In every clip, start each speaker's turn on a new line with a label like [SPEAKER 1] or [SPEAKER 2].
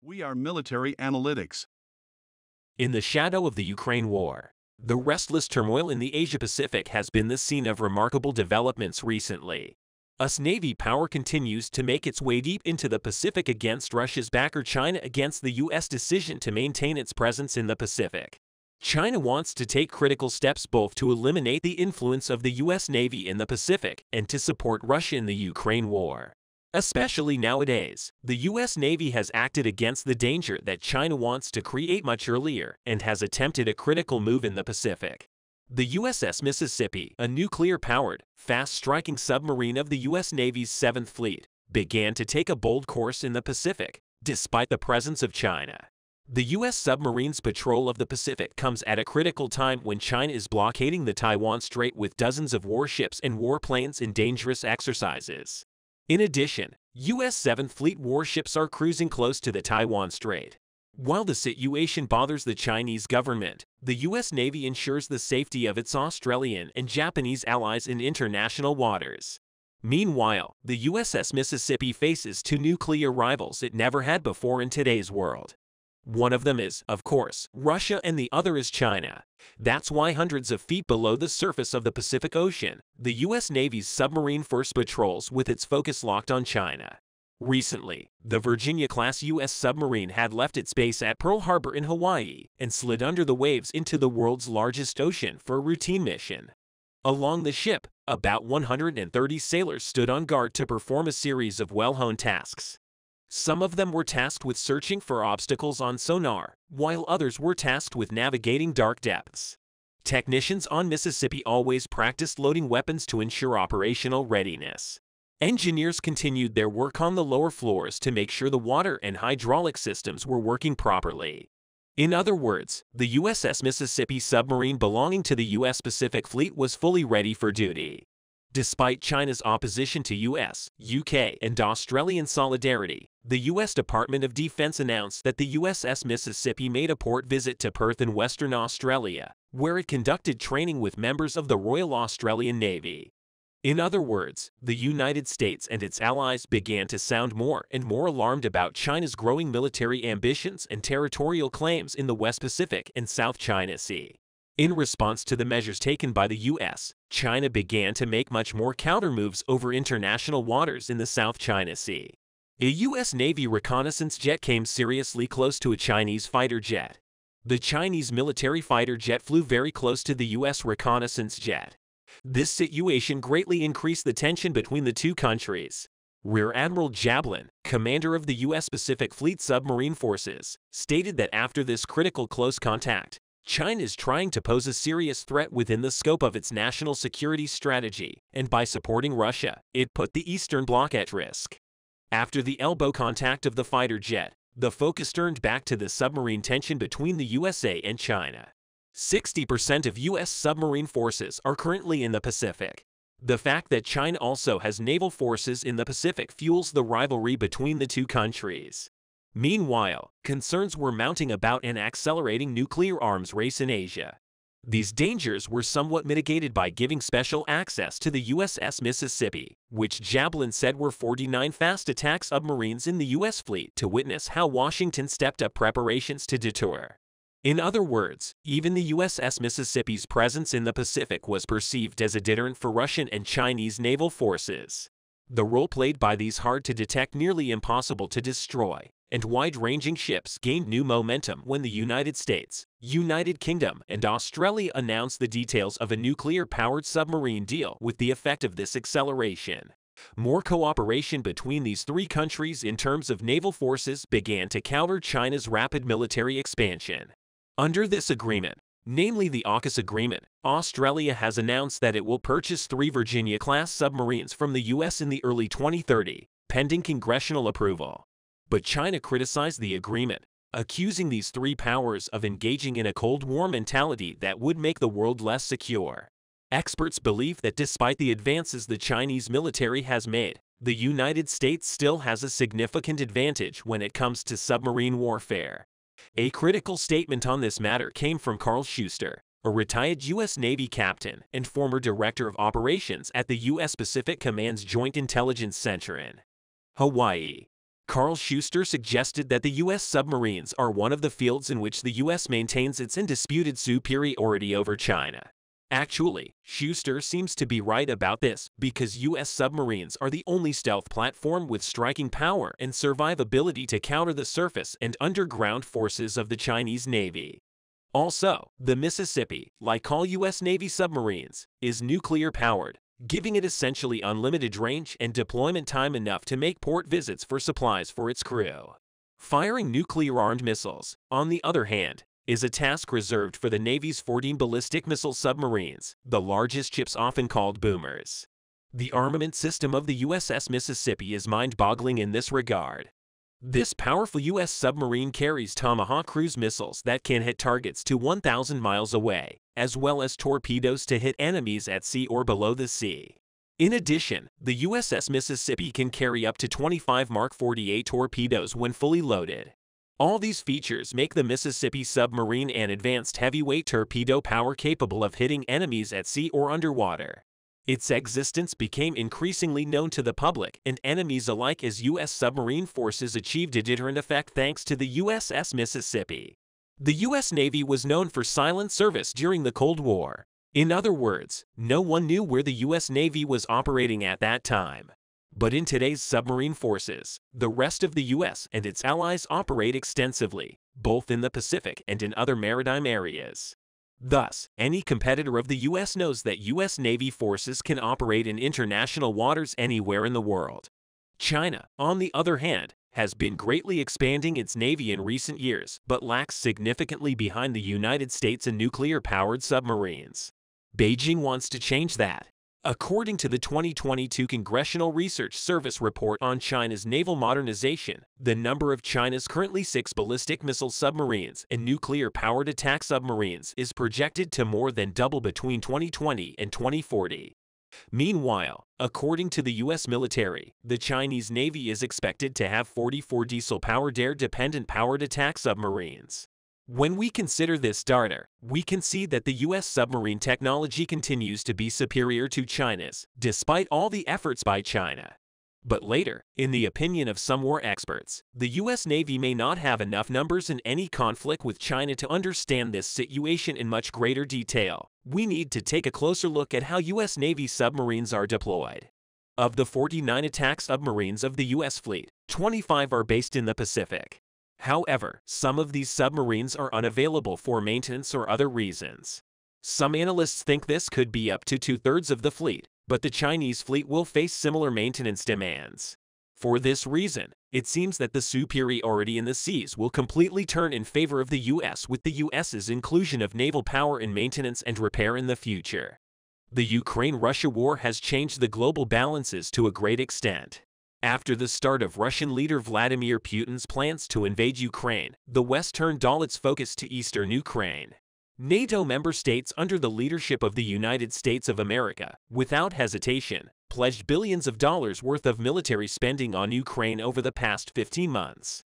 [SPEAKER 1] We are military analytics.
[SPEAKER 2] In the shadow of the Ukraine war, the restless turmoil in the Asia-Pacific has been the scene of remarkable developments recently. US Navy power continues to make its way deep into the Pacific against Russia's backer China against the U.S. decision to maintain its presence in the Pacific. China wants to take critical steps both to eliminate the influence of the U.S. Navy in the Pacific and to support Russia in the Ukraine war. Especially nowadays, the U.S. Navy has acted against the danger that China wants to create much earlier and has attempted a critical move in the Pacific. The USS Mississippi, a nuclear-powered, fast-striking submarine of the U.S. Navy's 7th Fleet, began to take a bold course in the Pacific, despite the presence of China. The U.S. submarines patrol of the Pacific comes at a critical time when China is blockading the Taiwan Strait with dozens of warships and warplanes in dangerous exercises. In addition, U.S. 7th Fleet warships are cruising close to the Taiwan Strait. While the situation bothers the Chinese government, the U.S. Navy ensures the safety of its Australian and Japanese allies in international waters. Meanwhile, the USS Mississippi faces two nuclear rivals it never had before in today's world. One of them is, of course, Russia and the other is China. That's why hundreds of feet below the surface of the Pacific Ocean, the U.S. Navy's submarine first patrols with its focus locked on China. Recently, the Virginia-class U.S. submarine had left its base at Pearl Harbor in Hawaii and slid under the waves into the world's largest ocean for a routine mission. Along the ship, about 130 sailors stood on guard to perform a series of well-honed tasks. Some of them were tasked with searching for obstacles on sonar, while others were tasked with navigating dark depths. Technicians on Mississippi always practiced loading weapons to ensure operational readiness. Engineers continued their work on the lower floors to make sure the water and hydraulic systems were working properly. In other words, the USS Mississippi submarine belonging to the U.S. Pacific Fleet was fully ready for duty. Despite China's opposition to U.S., UK, and Australian solidarity, the U.S. Department of Defense announced that the USS Mississippi made a port visit to Perth in Western Australia, where it conducted training with members of the Royal Australian Navy. In other words, the United States and its allies began to sound more and more alarmed about China's growing military ambitions and territorial claims in the West Pacific and South China Sea. In response to the measures taken by the U.S., China began to make much more counter-moves over international waters in the South China Sea. A U.S. Navy reconnaissance jet came seriously close to a Chinese fighter jet. The Chinese military fighter jet flew very close to the U.S. reconnaissance jet. This situation greatly increased the tension between the two countries. Rear Admiral Jablin, commander of the U.S. Pacific Fleet submarine forces, stated that after this critical close contact, China is trying to pose a serious threat within the scope of its national security strategy, and by supporting Russia, it put the Eastern Bloc at risk. After the elbow contact of the fighter jet, the focus turned back to the submarine tension between the USA and China. 60% of U.S. submarine forces are currently in the Pacific. The fact that China also has naval forces in the Pacific fuels the rivalry between the two countries. Meanwhile, concerns were mounting about an accelerating nuclear arms race in Asia. These dangers were somewhat mitigated by giving special access to the USS Mississippi, which Jablin said were 49 fast attack submarines in the U.S. fleet to witness how Washington stepped up preparations to deter. In other words, even the USS Mississippi's presence in the Pacific was perceived as a deterrent for Russian and Chinese naval forces. The role played by these hard-to-detect, nearly impossible to destroy, and wide-ranging ships gained new momentum when the United States, United Kingdom, and Australia announced the details of a nuclear-powered submarine deal with the effect of this acceleration. More cooperation between these three countries in terms of naval forces began to counter China's rapid military expansion. Under this agreement, namely the Aukus Agreement, Australia has announced that it will purchase 3 Virginia-class submarines from the U.S. in the early 2030, pending congressional approval. But China criticized the agreement, accusing these three powers of engaging in a Cold War mentality that would make the world less secure. Experts believe that despite the advances the Chinese military has made, the United States still has a significant advantage when it comes to submarine warfare. A critical statement on this matter came from Carl Schuster, a retired U.S. Navy captain and former director of operations at the U.S. Pacific Command's Joint Intelligence Center in Hawaii. Carl Schuster suggested that the U.S. submarines are one of the fields in which the U.S. maintains its undisputed superiority over China. Actually, Schuster seems to be right about this because U.S. submarines are the only stealth platform with striking power and survivability to counter the surface and underground forces of the Chinese Navy. Also, the Mississippi, like all U.S. Navy submarines, is nuclear-powered, giving it essentially unlimited range and deployment time enough to make port visits for supplies for its crew. Firing nuclear-armed missiles, on the other hand, is a task reserved for the Navy's 14 ballistic missile submarines, the largest ships often called boomers. The armament system of the USS Mississippi is mind-boggling in this regard. This powerful U.S. submarine carries Tomahawk cruise missiles that can hit targets to 1,000 miles away, as well as torpedoes to hit enemies at sea or below the sea. In addition, the USS Mississippi can carry up to 25 Mark 48 torpedoes when fully loaded. All these features make the Mississippi submarine an advanced heavyweight torpedo power capable of hitting enemies at sea or underwater. Its existence became increasingly known to the public and enemies alike as U.S. submarine forces achieved a deterrent effect thanks to the USS Mississippi. The U.S. Navy was known for silent service during the Cold War. In other words, no one knew where the U.S. Navy was operating at that time. But in today's submarine forces, the rest of the U.S. and its allies operate extensively, both in the Pacific and in other maritime areas. Thus, any competitor of the U.S. knows that U.S. Navy forces can operate in international waters anywhere in the world. China, on the other hand, has been greatly expanding its Navy in recent years, but lags significantly behind the United States in nuclear-powered submarines. Beijing wants to change that. According to the 2022 Congressional Research Service report on China's naval modernization, the number of China's currently 6 ballistic missile submarines and nuclear-powered attack submarines is projected to more than double between 2020 and 2040. Meanwhile, according to the U.S. military, the Chinese Navy is expected to have 44 diesel-powered air-dependent powered attack submarines. When we consider this data, we can see that the U.S. submarine technology continues to be superior to China's, despite all the efforts by China. But later, in the opinion of some war experts, the U.S. Navy may not have enough numbers in any conflict with China to understand this situation in much greater detail. We need to take a closer look at how U.S. Navy submarines are deployed. Of the 49 attack submarines of the U.S. fleet, 25 are based in the Pacific. However, some of these submarines are unavailable for maintenance or other reasons. Some analysts think this could be up to 2/3 of the fleet, but the Chinese fleet will face similar maintenance demands. For this reason, it seems that the superiority in the seas will completely turn in favor of the U.S. with the U.S.'s inclusion of naval power in maintenance and repair in the future. The Ukraine-Russia war has changed the global balances to a great extent. After the start of Russian leader Vladimir Putin's plans to invade Ukraine, the West turned all its focus to eastern Ukraine. NATO member states under the leadership of the United States of America, without hesitation, pledged billions of dollars worth of military spending on Ukraine over the past 15 months.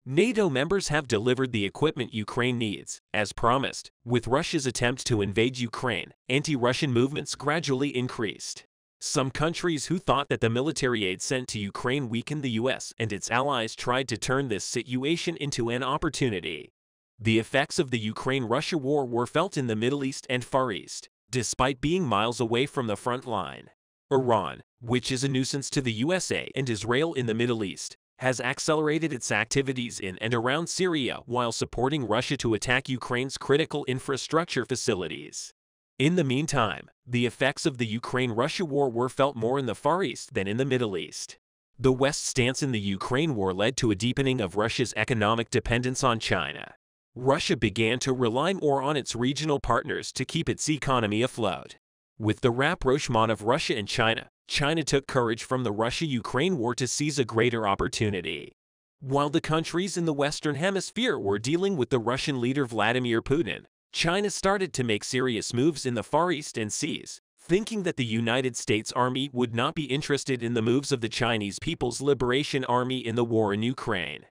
[SPEAKER 2] NATO members have delivered the equipment Ukraine needs, as promised. With Russia's attempt to invade Ukraine, anti-Russian movements gradually increased. Some countries who thought that the military aid sent to Ukraine weakened the U.S. and its allies tried to turn this situation into an opportunity. The effects of the Ukraine-Russia war were felt in the Middle East and Far East, despite being miles away from the front line. Iran, which is a nuisance to the USA and Israel in the Middle East, has accelerated its activities in and around Syria while supporting Russia to attack Ukraine's critical infrastructure facilities. In the meantime, the effects of the Ukraine-Russia war were felt more in the Far East than in the Middle East. The West's stance in the Ukraine war led to a deepening of Russia's economic dependence on China. Russia began to rely more on its regional partners to keep its economy afloat. With the rapprochement of Russia and China, China took courage from the Russia-Ukraine war to seize a greater opportunity. While the countries in the Western Hemisphere were dealing with the Russian leader Vladimir Putin, China started to make serious moves in the Far East and seas, thinking that the United States Army would not be interested in the moves of the Chinese People's Liberation Army in the war in Ukraine.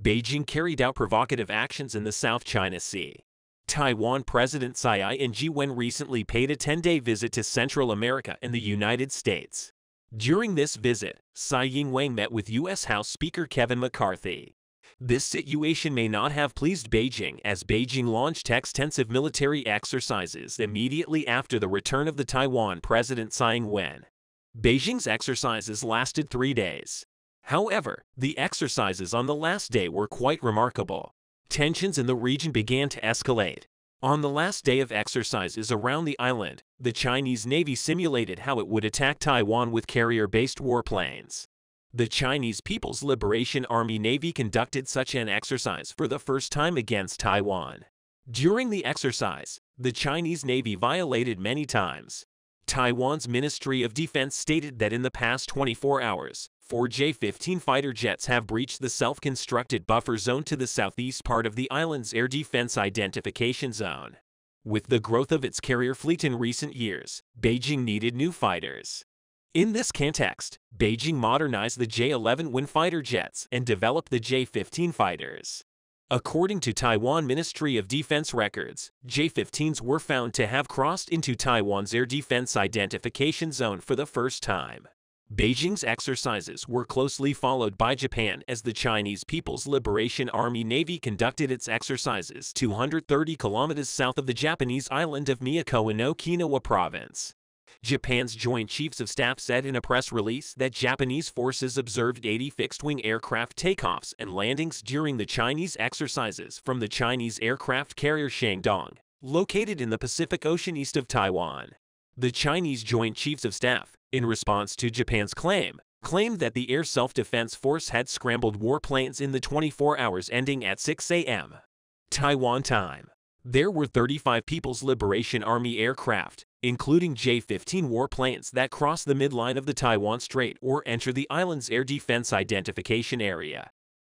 [SPEAKER 2] Beijing carried out provocative actions in the South China Sea. Taiwan President Tsai Ing-wen recently paid a 10-day visit to Central America and the United States. During this visit, Tsai Ing-wen met with U.S. House Speaker Kevin McCarthy. This situation may not have pleased Beijing, as Beijing launched extensive military exercises immediately after the return of the Taiwan President Tsai Ing-wen. Beijing's exercises lasted 3 days. However, the exercises on the last day were quite remarkable. Tensions in the region began to escalate. On the last day of exercises around the island, the Chinese Navy simulated how it would attack Taiwan with carrier-based warplanes. The Chinese People's Liberation Army Navy conducted such an exercise for the first time against Taiwan. During the exercise, the Chinese Navy violated many times. Taiwan's Ministry of Defense stated that in the past 24 hours, 4 J-15 fighter jets have breached the self-constructed buffer zone to the southeast part of the island's air defense identification zone. With the growth of its carrier fleet in recent years, Beijing needed new fighters. In this context, Beijing modernized the J-11 Win fighter jets and developed the J-15 fighters. According to Taiwan Ministry of Defense records, J-15s were found to have crossed into Taiwan's air defense identification zone for the first time. Beijing's exercises were closely followed by Japan, as the Chinese People's Liberation Army Navy conducted its exercises 230 kilometers south of the Japanese island of Miyako in Okinawa Province. Japan's Joint Chiefs of Staff said in a press release that Japanese forces observed 80 fixed-wing aircraft takeoffs and landings during the Chinese exercises from the Chinese aircraft carrier Shandong, located in the Pacific Ocean east of Taiwan. The Chinese Joint Chiefs of Staff, in response to Japan's claimed that the Air Self-Defense Force had scrambled warplanes in the 24 hours ending at 6 a.m. Taiwan time. There were 35 People's Liberation Army aircraft, including J-15 warplanes, that crossed the midline of the Taiwan Strait or enter the island's air defense identification area.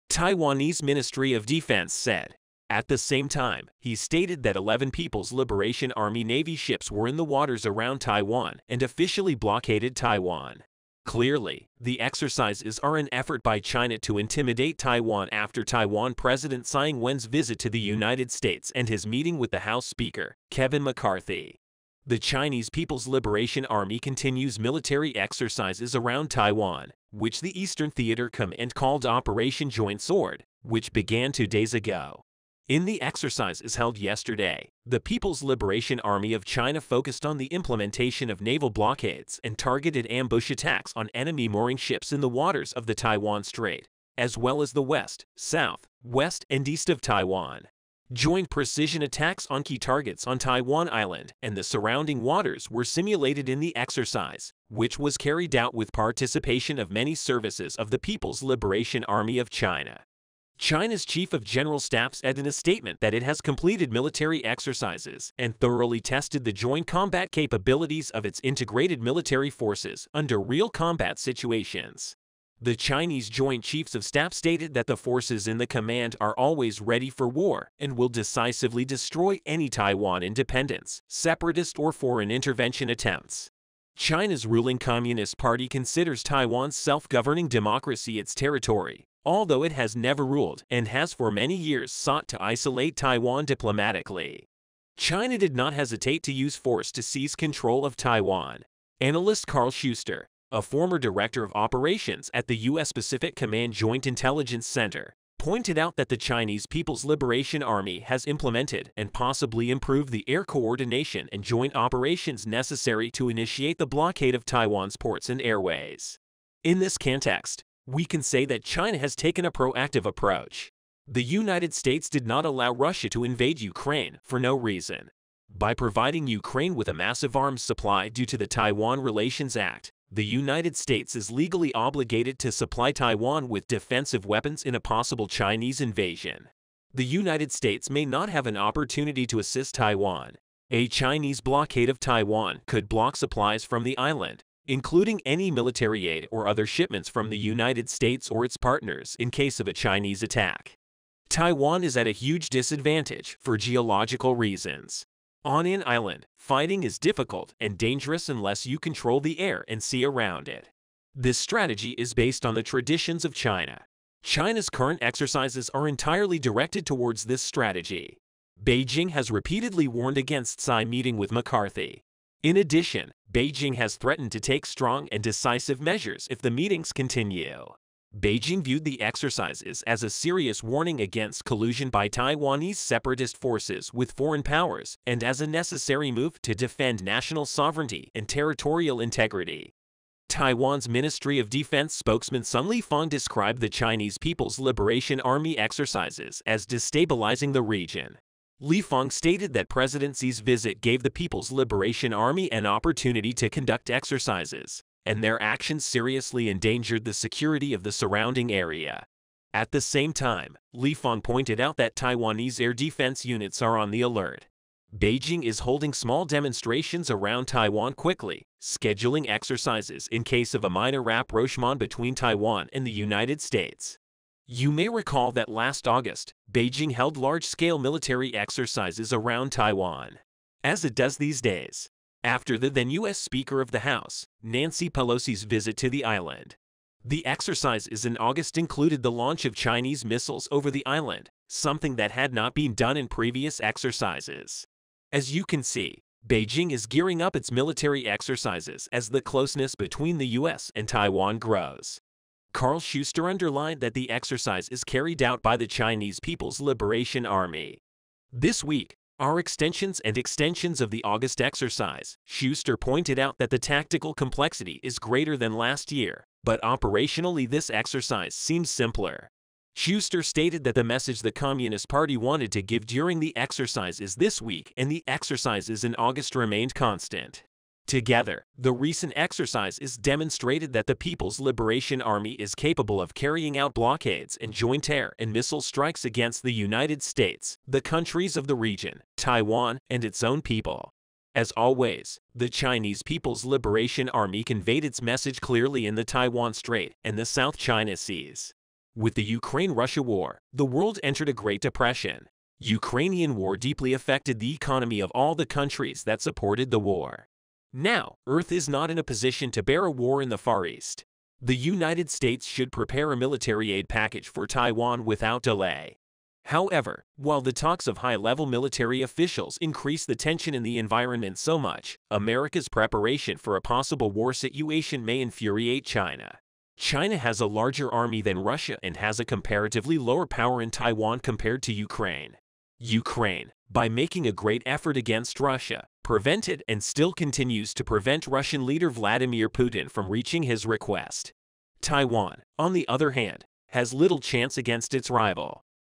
[SPEAKER 2] Taiwanese Ministry of Defense said. At the same time, he stated that 11 People's Liberation Army Navy ships were in the waters around Taiwan and officially blockaded Taiwan. Clearly, the exercises are an effort by China to intimidate Taiwan after Taiwan President Tsai Ing-wen's visit to the United States and his meeting with the House Speaker, Kevin McCarthy. The Chinese People's Liberation Army continues military exercises around Taiwan, which the Eastern Theater Command called Operation Joint Sword, which began 2 days ago. In the exercises held yesterday, the People's Liberation Army of China focused on the implementation of naval blockades and targeted ambush attacks on enemy mooring ships in the waters of the Taiwan Strait, as well as the west, south, west, and east of Taiwan. Joint precision attacks on key targets on Taiwan Island and the surrounding waters were simulated in the exercise, which was carried out with participation of many services of the People's Liberation Army of China. China's Chief of General Staff said in a statement that it has completed military exercises and thoroughly tested the joint combat capabilities of its integrated military forces under real combat situations. The Chinese Joint Chiefs of Staff stated that the forces in the command are always ready for war and will decisively destroy any Taiwan independence, separatist or foreign intervention attempts. China's ruling Communist Party considers Taiwan's self-governing democracy its territory, although it has never ruled and has for many years sought to isolate Taiwan diplomatically. China did not hesitate to use force to seize control of Taiwan. Analyst Carl Schuster, a former director of operations at the U.S. Pacific Command Joint Intelligence Center, pointed out that the Chinese People's Liberation Army has implemented and possibly improved the air coordination and joint operations necessary to initiate the blockade of Taiwan's ports and airways. In this context, we can say that China has taken a proactive approach. The United States did not allow Russia to invade Ukraine for no reason. By providing Ukraine with a massive arms supply due to the Taiwan Relations Act, the United States is legally obligated to supply Taiwan with defensive weapons in a possible Chinese invasion. The United States may not have an opportunity to assist Taiwan. A Chinese blockade of Taiwan could block supplies from the island, including any military aid or other shipments from the United States or its partners in case of a Chinese attack. Taiwan is at a huge disadvantage for geological reasons. On an island, fighting is difficult and dangerous unless you control the air and sea around it. This strategy is based on the traditions of China. China's current exercises are entirely directed towards this strategy. Beijing has repeatedly warned against Tsai meeting with McCarthy. In addition, Beijing has threatened to take strong and decisive measures if the meetings continue. Beijing viewed the exercises as a serious warning against collusion by Taiwanese separatist forces with foreign powers and as a necessary move to defend national sovereignty and territorial integrity. Taiwan's Ministry of Defense spokesman Sun Lifeng described the Chinese People's Liberation Army exercises as destabilizing the region. Lifeng stated that President Xi's visit gave the People's Liberation Army an opportunity to conduct exercises, and their actions seriously endangered the security of the surrounding area. At the same time, Lifeng pointed out that Taiwanese air defense units are on the alert. Beijing is holding small demonstrations around Taiwan quickly, scheduling exercises in case of a minor rapprochement between Taiwan and the United States. You may recall that last August, Beijing held large-scale military exercises around Taiwan, as it does these days, after the then U.S. Speaker of the House, Nancy Pelosi's visit to the island. The exercises in August included the launch of Chinese missiles over the island, something that had not been done in previous exercises. As you can see, Beijing is gearing up its military exercises as the closeness between the U.S. and Taiwan grows. Carl Schuster underlined that the exercise is carried out by the Chinese People's Liberation Army. This week are extensions of the August exercise. Schuster pointed out that the tactical complexity is greater than last year, but operationally this exercise seems simpler. Schuster stated that the message the Communist Party wanted to give during the exercises this week and the exercises in August remained constant. Together, the recent exercises demonstrated that the People's Liberation Army is capable of carrying out blockades and joint air and missile strikes against the United States, the countries of the region, Taiwan, and its own people. As always, the Chinese People's Liberation Army conveyed its message clearly in the Taiwan Strait and the South China Seas. With the Ukraine-Russia war, the world entered a Great Depression. Ukrainian war deeply affected the economy of all the countries that supported the war. Now, Earth is not in a position to bear a war in the Far East. The United States should prepare a military aid package for Taiwan without delay. However, while the talks of high-level military officials increase the tension in the environment so much, America's preparation for a possible war situation may infuriate China. China has a larger army than Russia and has a comparatively lower power in Taiwan compared to Ukraine. Ukraine, by making a great effort against Russia, prevented and still continues to prevent Russian leader Vladimir Putin from reaching his request. Taiwan, on the other hand, has little chance against its rival.